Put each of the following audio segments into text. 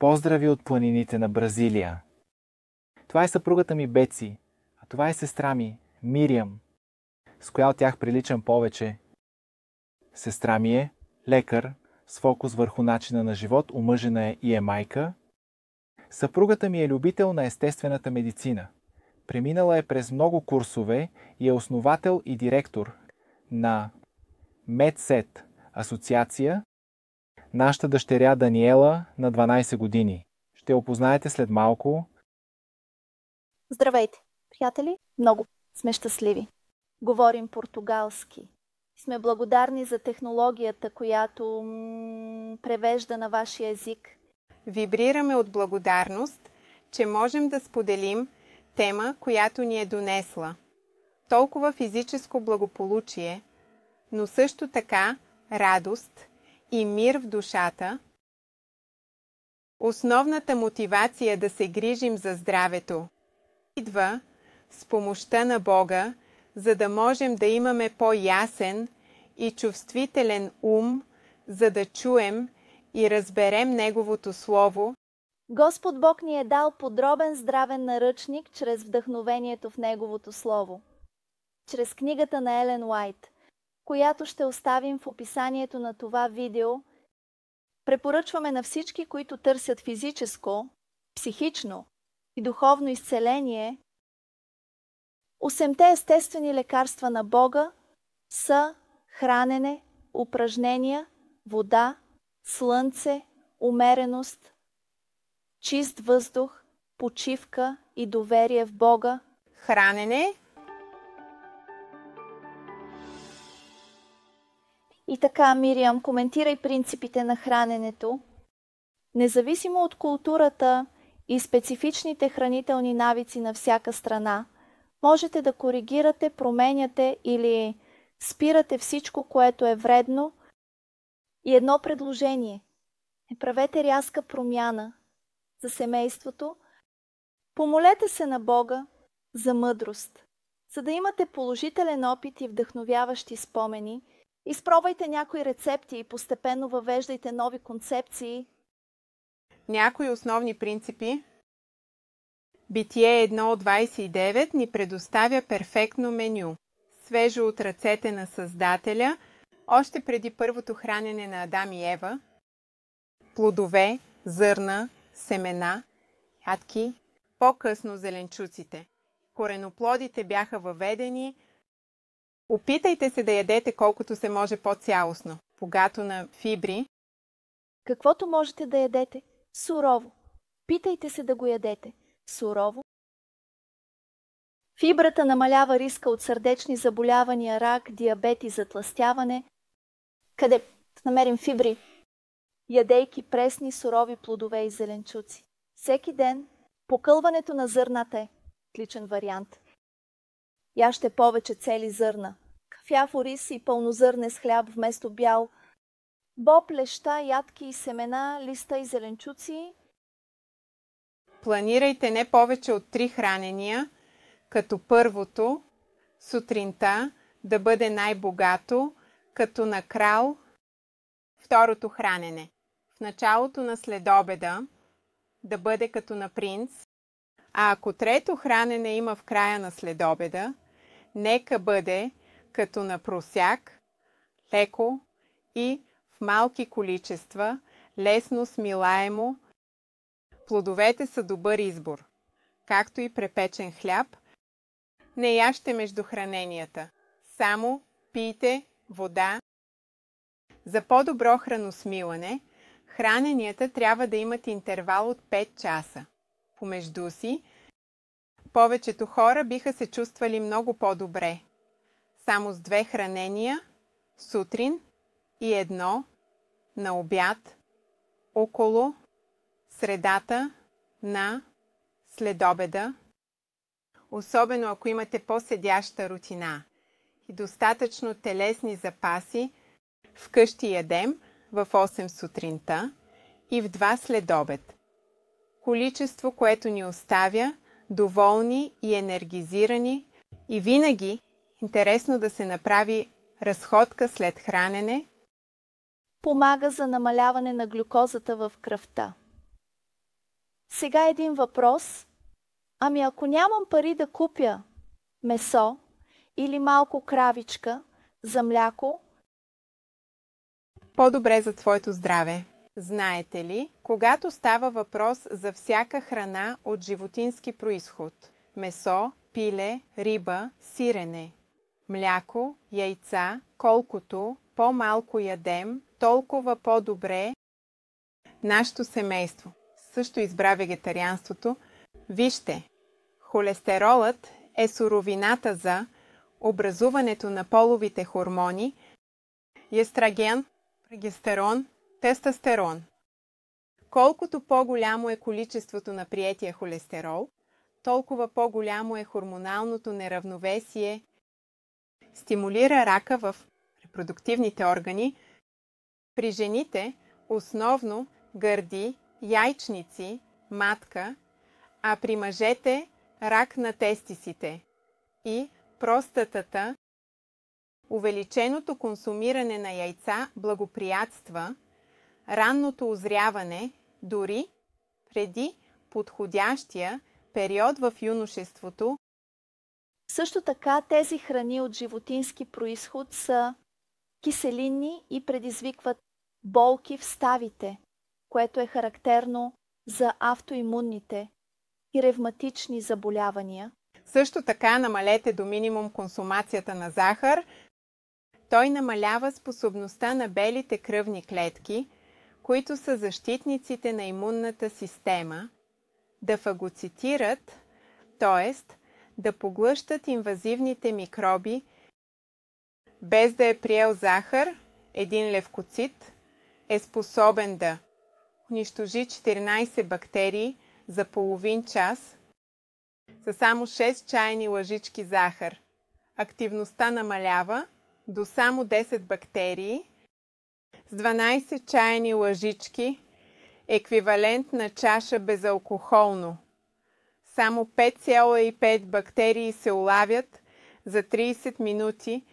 Поздрави от планините на Бразилия! Това е съпругата ми Беци, а това е сестра ми Мириам, с коя от тях приличам повече. Сестра ми е лекар с фокус върху начина на живот, омъжена е и е майка. Съпругата ми е любител на естествената медицина. Преминала е през много курсове и е основател и директор на MedSet асоциация. Нашата дъщеря Даниела на 12 години. Ще я опознаете след малко. Здравейте, приятели! Много сме щастливи. Говорим португалски. Сме благодарни за технологията, която превежда на вашия език. Вибрираме от благодарност, че можем да споделим тема, която ни е донесла. Толкова физическо благополучие, но също така радост и мир в душата. Основната мотивация да се грижим за здравето идва с помощта на Бога, за да можем да имаме по-ясен и чувствителен ум, за да чуем и разберем Неговото Слово. Господ Бог ни е дал подробен здравен наръчник чрез вдъхновението в Неговото Слово. Чрез книгата на Елен Уайт, която ще оставим в описанието на това видео, препоръчваме на всички, които търсят физическо, психично и духовно изцеление. 8 естествени лекарства на Бога са хранене, упражнения, вода, слънце, умереност, чист въздух, почивка и доверие в Бога. Хранене. И така, Мириам, коментирай принципите на храненето. Независимо от културата и специфичните хранителни навици на всяка страна, можете да коригирате, променяте или спирате всичко, което е вредно. И едно предложение. Не правете рязка промяна за семейството. Помолете се на Бога за мъдрост, за да имате положителен опит и вдъхновяващи спомени. Изпробвайте някои рецепти и постепенно въвеждайте нови концепции. Някои основни принципи. Битие 1:29 ни предоставя перфектно меню, свежо от ръцете на Създателя, още преди първото хранене на Адам и Ева. Плодове, зърна, семена, ядки, по-късно зеленчуците. Кореноплодите бяха въведени. Опитайте се да ядете колкото се може по-цялостно, богато на фибри. Каквото можете да ядете, сурово. Питайте се да го ядете сурово. Фибрата намалява риска от сърдечни заболявания, рак, диабет и затлъстяване. Къде намерим фибри? Ядейки пресни, сурови плодове и зеленчуци. Всеки ден покълването на зърната е отличен вариант. Яжте повече цели зърна. Кафяво рис и пълнозърне с хляб вместо бял. Боб, леща, ядки и семена, листа и зеленчуци. Планирайте не повече от 3 хранения, като първото, сутринта, да бъде най-богато, като на крал. Второто хранене, в началото на следобеда, да бъде като на принц. А ако трето хранене има в края на следобеда, нека бъде като на просяк, леко и в малки количества, лесно смилаемо. Плодовете са добър избор, както и препечен хляб. Не яжте между храненията, само пийте вода. За по-добро храносмилане, храненията трябва да имат интервал от 5 часа. Помежду си, повечето хора биха се чувствали много по-добре. Само с 2 хранения, сутрин и 1 на обяд, около средата на следобеда, особено ако имате по-седяща рутина и достатъчно телесни запаси. Вкъщи ядем в 8 сутринта и в 2 следобед. Количество, което ни оставя доволни и енергизирани, и винаги интересно да се направи разходка след хранене. Помага за намаляване на глюкозата в кръвта. Сега един въпрос. Ами ако нямам пари да купя месо или малко кравичка за мляко, По-добре за твоето здраве. Знаете ли, когато става въпрос за всяка храна от животински произход – месо, пиле, риба, сирене, мляко, яйца, колкото по-малко ядем, толкова по-добре нашето семейство също избра вегетарианството. Вижте, холестеролът е суровината за образуването на половите хормони естроген, прогестерон, тестостерон. Колкото по-голямо е количеството на приетия холестерол, толкова по-голямо е хормоналното неравновесие, стимулира рака в репродуктивните органи, при жените основно гърди, яйчници, матка, а при мъжете рак на тестисите и простатата. Увеличеното консумиране на яйца благоприятства ранното озряване дори преди подходящия период в юношеството. също така тези храни от животински произход са киселинни и предизвикват болки в ставите, което е характерно за автоимунните и ревматични заболявания. Също така намалете до минимум консумацията на захар. Той намалява способността на белите кръвни клетки, които са защитниците на имунната система, да фагоцитират, т.е. да поглъщат инвазивните микроби. Без да е приел захар, един левкоцит е способен да унищожи 14 бактерии за половин час за само 6 чайни лъжички захар. Активността намалява до само 10 бактерии с 12 чайни лъжички, еквивалент на чаша безалкохолно. Само 5,5 бактерии се улавят за 30 минути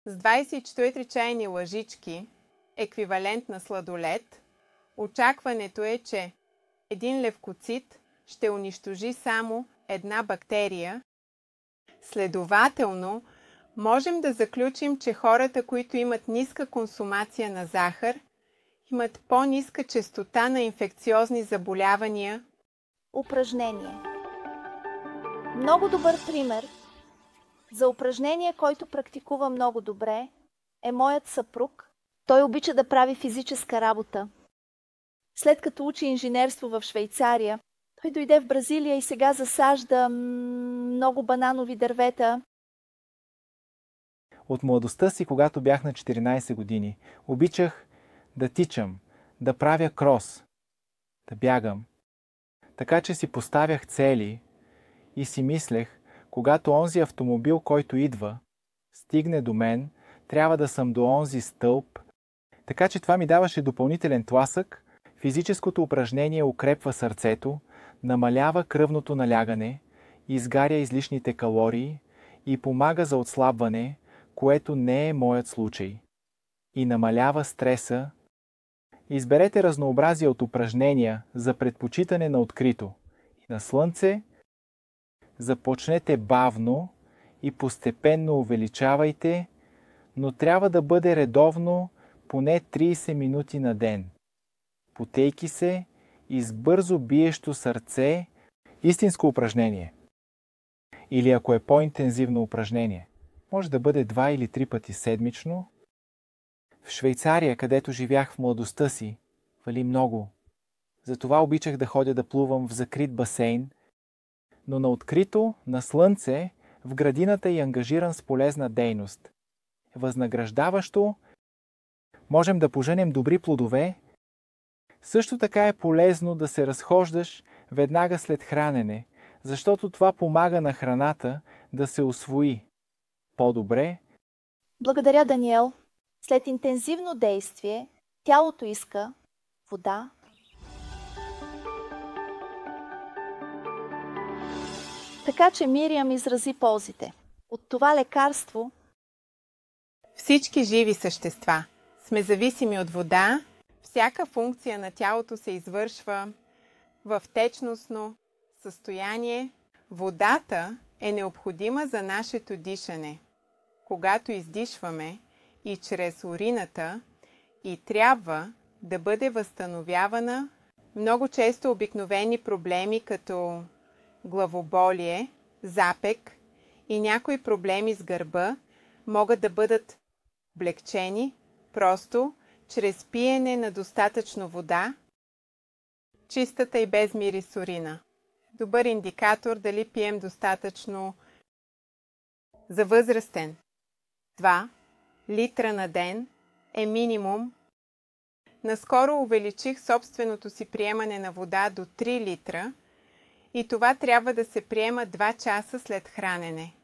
с 24 чайни лъжички, еквивалент на сладолед. Очакването е, че един левкоцит ще унищожи само една бактерия. Следователно, можем да заключим, че хората, които имат ниска консумация на захар, имат по-ниска честота на инфекциозни заболявания. Упражнение. Много добър пример за упражнение, който практикува много добре, е моят съпруг. Той обича да прави физическа работа. След като учи инженерство в Швейцария, той дойде в Бразилия и сега засажда много бананови дървета. От младостта си, когато бях на 14 години, обичах да тичам, да правя крос, да бягам. Така че си поставях цели и си мислех, когато онзи автомобил, който идва, стигне до мен, трябва да съм до онзи стълб. Така че това ми даваше допълнителен тласък. Физическото упражнение укрепва сърцето, намалява кръвното налягане, изгаря излишните калории и помага за отслабване, което не е моят случай, и намалява стреса. Изберете разнообразие от упражнения за предпочитане на открито и на слънце. Започнете бавно и постепенно увеличавайте, но трябва да бъде редовно поне 30 минути на ден. Потейки се и с бързо биещо сърце, истинско упражнение. Или ако е по-интензивно упражнение, може да бъде 2 или 3 пъти седмично. В Швейцария, където живях в младостта си, вали много. Затова обичах да ходя да плувам в закрит басейн, но на открито, на слънце, в градината и ангажиран с полезна дейност. Възнаграждаващо, можем да поженем добри плодове. Също така е полезно да се разхождаш веднага след хранене, защото това помага на храната да се усвои по-добре. Благодаря, Даниел. След интензивно действие, тялото иска вода. Така че Мириам изрази ползите от това лекарство. Всички живи същества сме зависими от вода. Всяка функция на тялото се извършва в течностно състояние. Водата е необходима за нашето дишане, когато издишваме и чрез урината, и трябва да бъде възстановявана. Много често обикновени проблеми като главоболие, запек и някои проблеми с гърба могат да бъдат облегчени просто чрез пиене на достатъчно вода, чистата и без мирис урина. Добър индикатор дали пием достатъчно. За възрастен 2 литра на ден е минимум. Наскоро увеличих собственото си приемане на вода до 3 литра и това трябва да се приема 2 часа след хранене.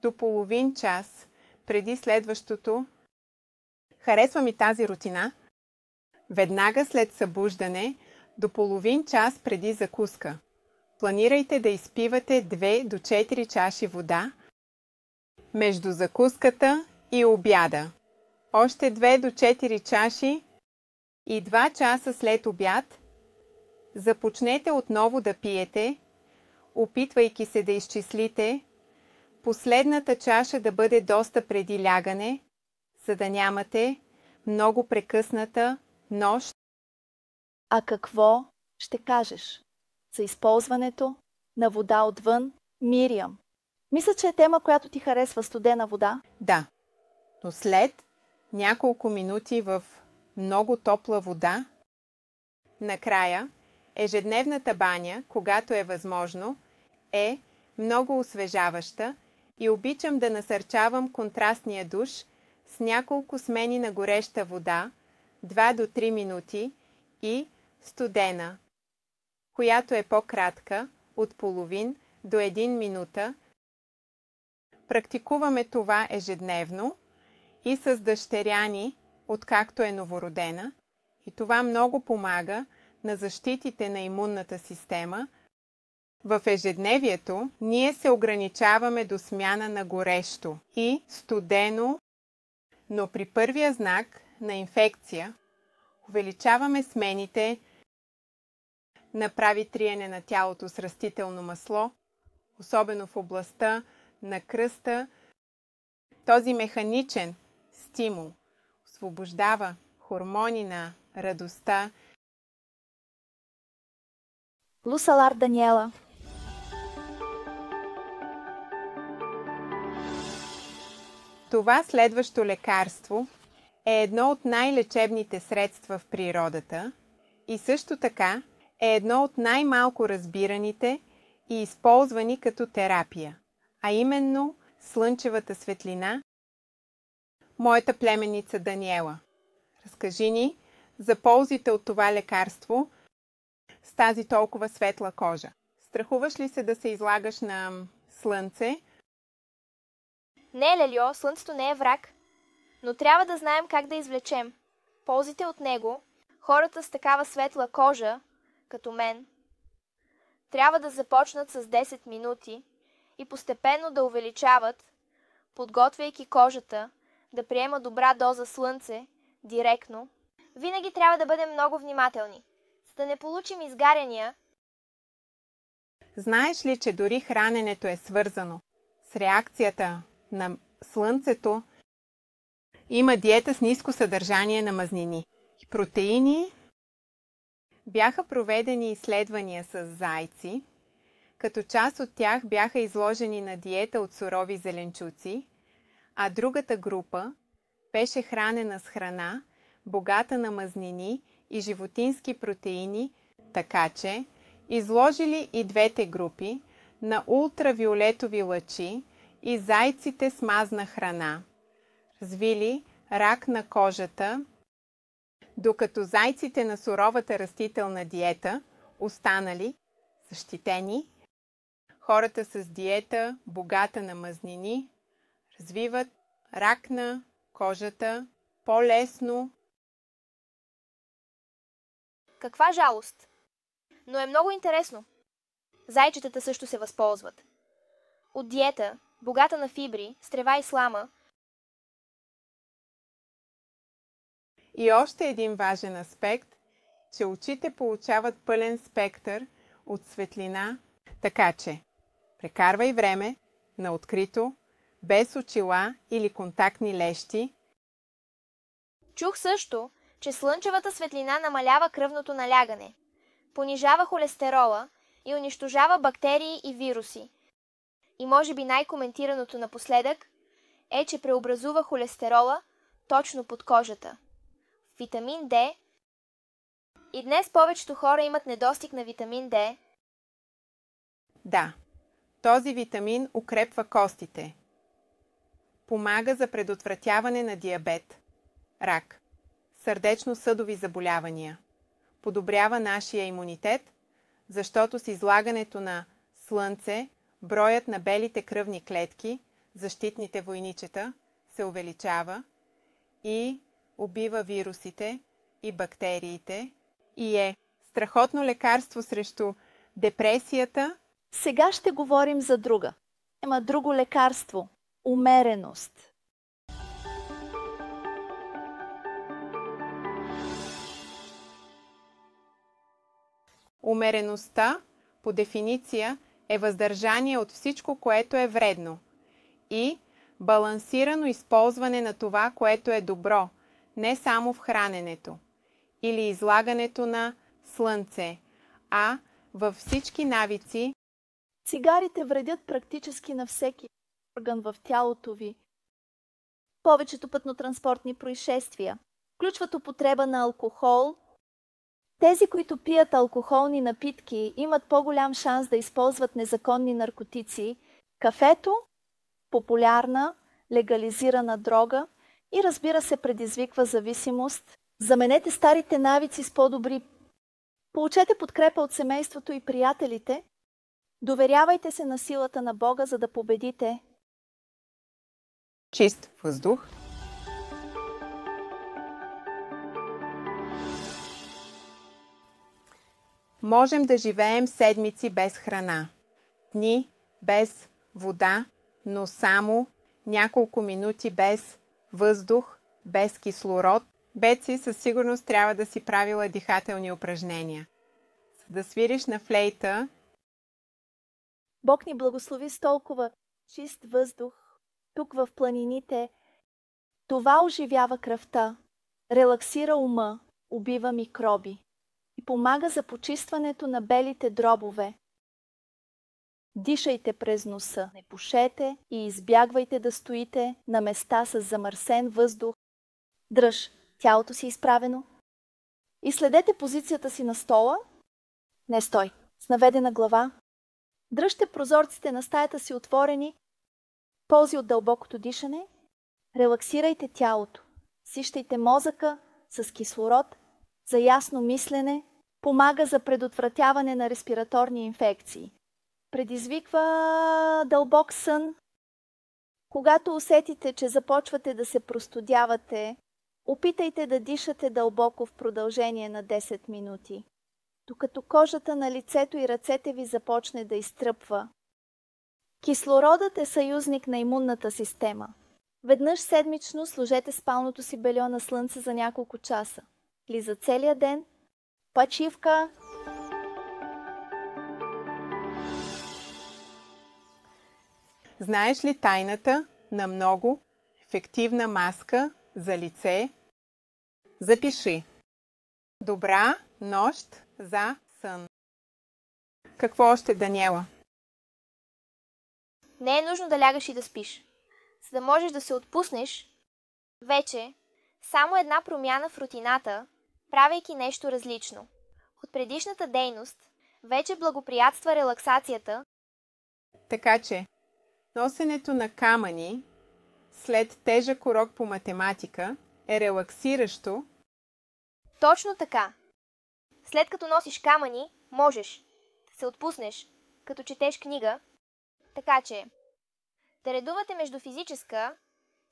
До половин час преди следващото. Харесва ми тази рутина. Веднага след събуждане до половин час преди закуска. Планирайте да изпивате 2 до 4 чаши вода между закуската и обяда. Още 2 до 4 чаши и 2 часа след обяд. Започнете отново да пиете, опитвайки се да изчислите последната чаша да бъде доста преди лягане, за да нямате много прекъсната нощ. А какво ще кажеш за използването на вода отвън, Мириам? Мисля, че е тема, която ти харесва, студена вода. Да, но след няколко минути в много топла вода, накрая ежедневната баня, когато е възможно, е много освежаваща и обичам да насърчавам контрастния душ с няколко смени на гореща вода, 2 до 3 минути и студена, която е по-кратка, от половин до 1 минута. Практикуваме това ежедневно и с дъщеря ни, откакто е новородена, и това много помага на защитите на имунната система. В ежедневието ние се ограничаваме до смяна на горещо и студено, но при първия знак на инфекция увеличаваме смените. Направи триене на тялото с растително масло, особено в областта на кръста. Този механичен стимул освобождава хормони на радостта. Лусалар Даниела. Това следващо лекарство е едно от най-лечебните средства в природата и също така е едно от най-малко разбираните и използвани като терапия, а именно слънчевата светлина. Моята племенница Даниела, разкажи ни за ползите от това лекарство с тази толкова светла кожа. Страхуваш ли се да се излагаш на слънце? Не, Лелио, слънцето не е враг, но трябва да знаем как да извлечем ползите от него. Хората с такава светла кожа, като мен, трябва да започнат с 10 минути и постепенно да увеличават, подготвяйки кожата да приема добра доза слънце директно. Винаги трябва да бъдем много внимателни, за да не получим изгаряния. Знаеш ли, че дори храненето е свързано с реакцията на слънцето? Има диета с ниско съдържание на мазнини и протеини. Бяха проведени изследвания с зайци, като част от тях бяха изложени на диета от сурови зеленчуци, а другата група беше хранена с храна, богата на мазнини и животински протеини, така че изложили и двете групи на ултравиолетови лъчи и зайците с мазна храна. Развили рак на кожата, докато зайците на суровата растителна диета останали защитени. Хората с диета, богата на мазнини, развиват рак на кожата по-лесно. Каква жалост! Но е много интересно. Зайчетата също се възползват от диета, богата на фибри, с трева и слама. И още един важен аспект, че очите получават пълен спектър от светлина, така че прекарвай време на открито, без очила или контактни лещи. Чух също, че слънчевата светлина намалява кръвното налягане, понижава холестерола и унищожава бактерии и вируси. И може би най-коментираното напоследък е, че преобразува холестерола точно под кожата. Витамин D. И днес повечето хора имат недостиг на витамин D. Да, този витамин укрепва костите. Помага за предотвратяване на диабет, рак, сърдечно-съдови заболявания. Подобрява нашия имунитет, защото с излагането на слънце броят на белите кръвни клетки, защитните войничета, се увеличава и убива вирусите и бактериите и е страхотно лекарство срещу депресията. Сега ще говорим за друга. Има друго лекарство – умереност. Умереността, по дефиниция, е въздържание от всичко, което е вредно и балансирано използване на това, което е добро, не само в храненето или излагането на слънце, а във всички навици. Цигарите вредят практически на всеки орган в тялото ви. Повечето пътно-транспортни происшествия включват употреба на алкохол. Тези, които пият алкохолни напитки, имат по-голям шанс да използват незаконни наркотици. Кафето – популярна, легализирана дрога и, разбира се, предизвиква зависимост. Заменете старите навици с по-добри. Получете подкрепа от семейството и приятелите. Доверявайте се на силата на Бога, за да победите. Чист въздух. Можем да живеем седмици без храна, дни без вода, но само няколко минути без въздух, без кислород. Беци със сигурност трябва да си правила дихателни упражнения. За да свириш на флейта. Бог ни благослови с толкова чист въздух тук в планините. Това оживява кръвта, релаксира ума, убива микроби и помага за почистването на белите дробове. Дишайте през носа, не пушете и избягвайте да стоите на места с замърсен въздух. Дръж тялото си изправено и следете позицията си на стола. Не стой, с наведена глава. Дръжте прозорците на стаята си отворени. Ползи от дълбокото дишане. Релаксирайте тялото. Сищайте мозъка с кислород за ясно мислене. Помага за предотвратяване на респираторни инфекции. Предизвиква дълбок сън. Когато усетите, че започвате да се простудявате, опитайте да дишате дълбоко в продължение на 10 минути, докато кожата на лицето и ръцете ви започне да изтръпва. Кислородът е съюзник на имунната система. Веднъж седмично сложете спалното си бельо на слънце за няколко часа. Или за целия ден. Почивка. Знаеш ли тайната на много ефективна маска за лице? Запиши. Добра нощ за сън. Какво още, Даниела? Не е нужно да лягаш и да спиш. За да можеш да се отпуснеш, вече само една промяна в рутината, правейки нещо различно. От предишната дейност вече благоприятства релаксацията. Така че, носенето на камъни след тежък урок по математика е релаксиращо. Точно така. След като носиш камъни, можеш да се отпуснеш, като четеш книга. Така че, да редувате между физическа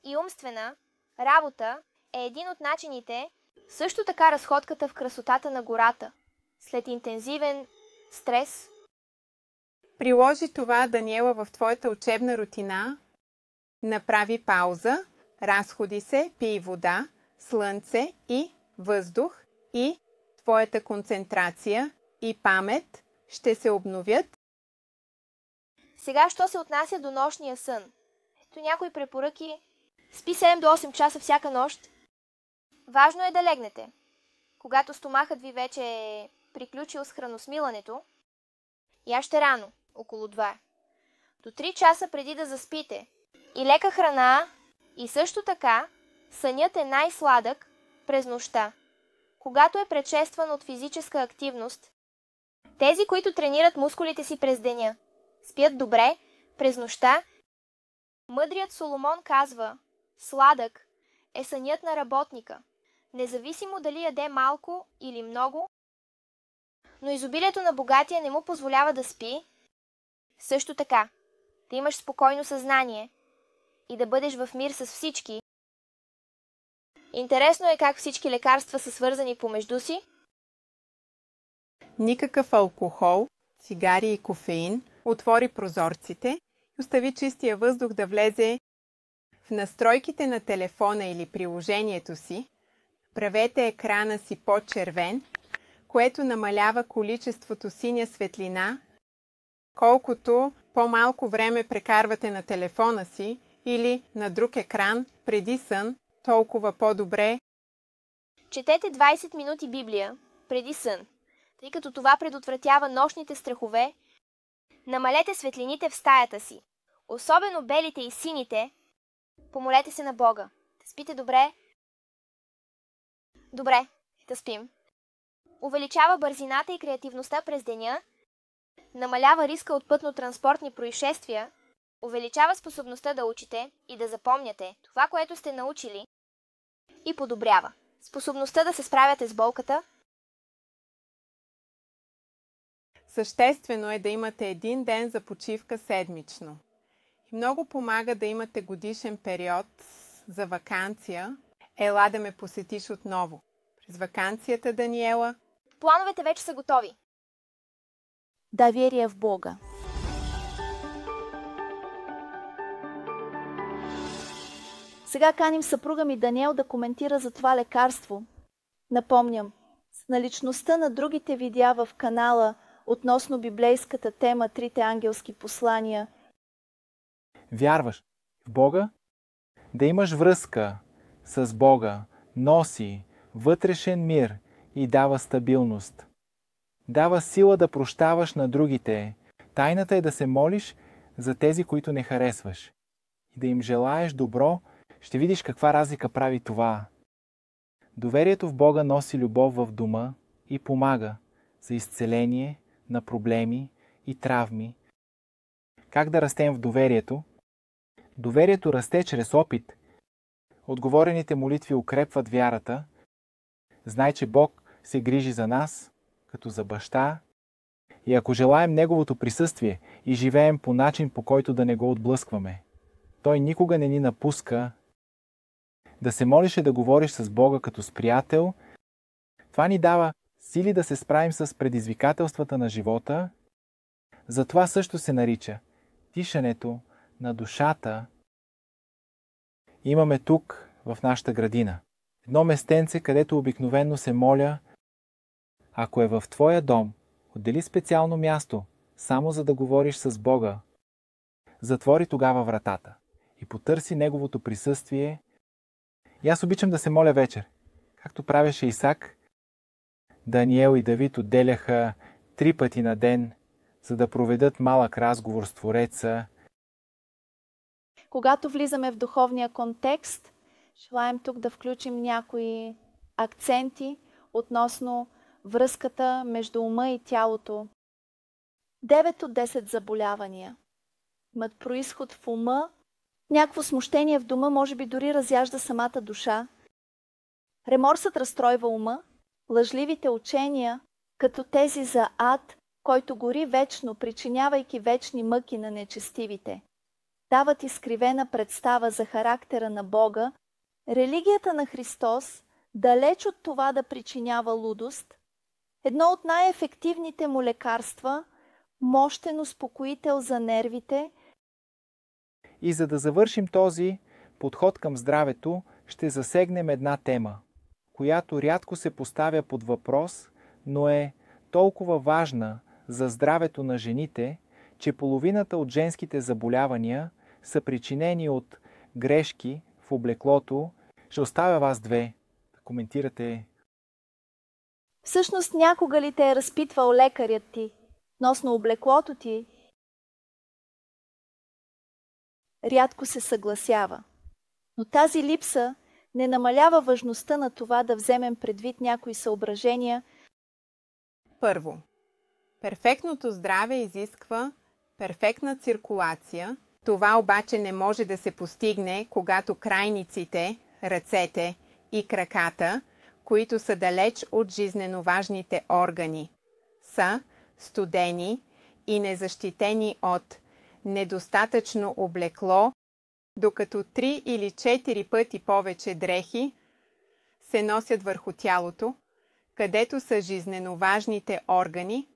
и умствена работа е един от начините. Също така разходката в красотата на гората, след интензивен стрес. Приложи това, Даниела, в твоята учебна рутина. Направи пауза, разходи се, пий вода, слънце и въздух и твоята концентрация и памет ще се обновят. Сега, що се отнася до нощния сън? Ето някои препоръки. Спи 7 до 8 часа всяка нощ. Важно е да легнете. Когато стомахът ви вече е приключил с храносмилането, яжте рано, около 2. До 3 часа преди да заспите. И лека храна, и също така сънят е най-сладък през нощта, когато е предшестван от физическа активност. Тези, които тренират мускулите си през деня, спят добре през нощта. Мъдрият Соломон казва: сладък е сънят на работника, независимо дали яде малко или много, но изобилието на богатия не му позволява да спи. Също така, да имаш спокойно съзнание и да бъдеш в мир с всички. Интересно е как всички лекарства са свързани помежду си. Никакъв алкохол, цигари и кофеин. Отвори прозорците и остави чистия въздух да влезе в настройките на телефона или приложението си. Правете екрана си по-червен, което намалява количеството синя светлина. Колкото по-малко време прекарвате на телефона си или на друг екран преди сън, толкова по-добре. Четете 20 минути Библия преди сън, тъй като това предотвратява нощните страхове. Намалете светлините в стаята си, особено белите и сините. Помолете се на Бога. Да спите добре. Добре, да спим. Увеличава бързината и креативността през деня. Намалява риска от пътно-транспортни происшествия. Увеличава способността да учите и да запомняте това, което сте научили. И подобрява способността да се справяте с болката. Съществено е да имате един ден за почивка седмично. И много помага да имате годишен период за ваканция. Ела да ме посетиш отново. През ваканцията, Даниела. Плановете вече са готови. Доверие в Бога. Сега каним съпруга ми Даниел да коментира за това лекарство. Напомням, с наличността на другите видеа в канала относно библейската тема Трите ангелски послания. Вярваш в Бога? Да имаш връзка с Бога носи вътрешен мир и дава стабилност. Дава сила да прощаваш на другите. Тайната е да се молиш за тези, които не харесваш. И да им желаеш добро. Ще видиш каква разлика прави това. Доверието в Бога носи любов в дома и помага за изцеление на проблеми и травми. Как да растем в доверието? Доверието расте чрез опит. Отговорените молитви укрепват вярата. Знай, че Бог се грижи за нас, като за баща. И ако желаем Неговото присъствие и живеем по начин, по който да не го отблъскваме, Той никога не ни напуска. Да се молиш и да говориш с Бога като с приятел, това ни дава сили да се справим с предизвикателствата на живота. Затова също се нарича тишането на душата. Имаме тук, в нашата градина, едно местенце, където обикновено се моля. Ако е в твоя дом, отдели специално място, само за да говориш с Бога. Затвори тогава вратата и потърси Неговото присъствие. И аз обичам да се моля вечер. Както правеше Исак, Даниел и Давид отделяха 3 пъти на ден, за да проведат малък разговор с Твореца. Когато влизаме в духовния контекст, желаем тук да включим някои акценти относно връзката между ума и тялото. 9 от 10 заболявания имат произход в ума. Някакво смущение в дома може би дори разяжда самата душа. Реморсът разстройва ума. Лъжливите учения, като тези за ад, който гори вечно, причинявайки вечни мъки на нечестивите, дават изкривена представа за характера на Бога. Религията на Христос, далеч от това да причинява лудост, едно от най-ефективните му лекарства, мощен успокоител за нервите. И за да завършим този подход към здравето, ще засегнем една тема, която рядко се поставя под въпрос, но е толкова важна за здравето на жените, че половината от женските заболявания са причинени от грешки в облеклото. Ще оставя вас две да коментирате. Всъщност някога ли те е разпитвал лекарят ти относно облеклото ти? Рядко се съгласява. Но тази липса не намалява важността на това да вземем предвид някои съображения. Първо, перфектното здраве изисква перфектна циркулация. Това обаче не може да се постигне, когато крайниците, ръцете и краката, които са далеч от жизнено важните органи, са студени и незащитени от недостатъчно облекло, докато 3 или 4 пъти повече дрехи се носят върху тялото, където са жизнено важните органи,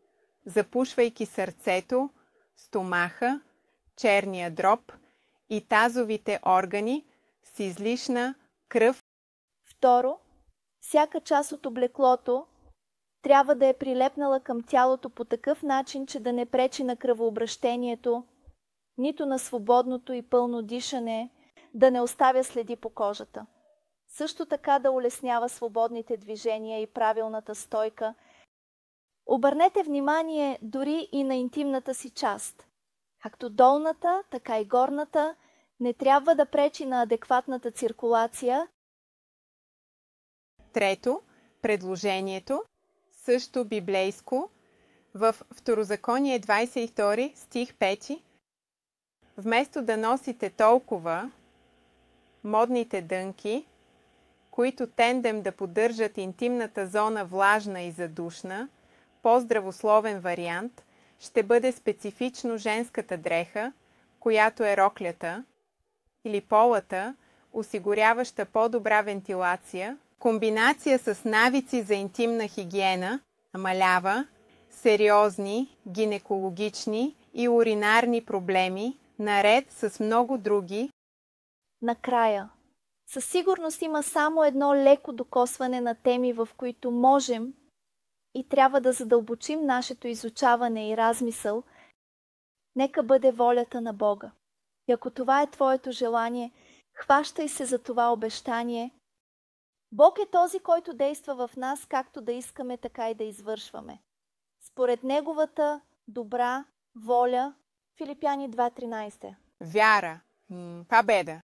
запушвайки сърцето, стомаха, черния дроб и тазовите органи с излишна кръв. Второ, всяка част от облеклото трябва да е прилепнала към тялото по такъв начин, че да не пречи на кръвообращението, нито на свободното и пълно дишане, да не оставя следи по кожата. Също така да улеснява свободните движения и правилната стойка. Обърнете внимание дори и на интимната си част. Както долната, така и горната не трябва да пречи на адекватната циркулация. Трето, предложението, също библейско, в Второзаконие 22 стих 5. Вместо да носите толкова модните дънки, които тендем да поддържат интимната зона влажна и задушна, по-здравословен вариант ще бъде специфично женската дреха, която е роклята, или полата, осигуряваща по-добра вентилация, комбинация с навици за интимна хигиена, намалява сериозни гинекологични и уринарни проблеми, наред с много други. Накрая, със сигурност има само едно леко докосване на теми, в които можем и трябва да задълбочим нашето изучаване и размисъл. Нека бъде волята на Бога. И ако това е твоето желание, хващай се за това обещание. Бог е този, който действа в нас, както да искаме, така и да извършваме. Според Неговата добра воля. Филипяни 2.13. Вяра, победа.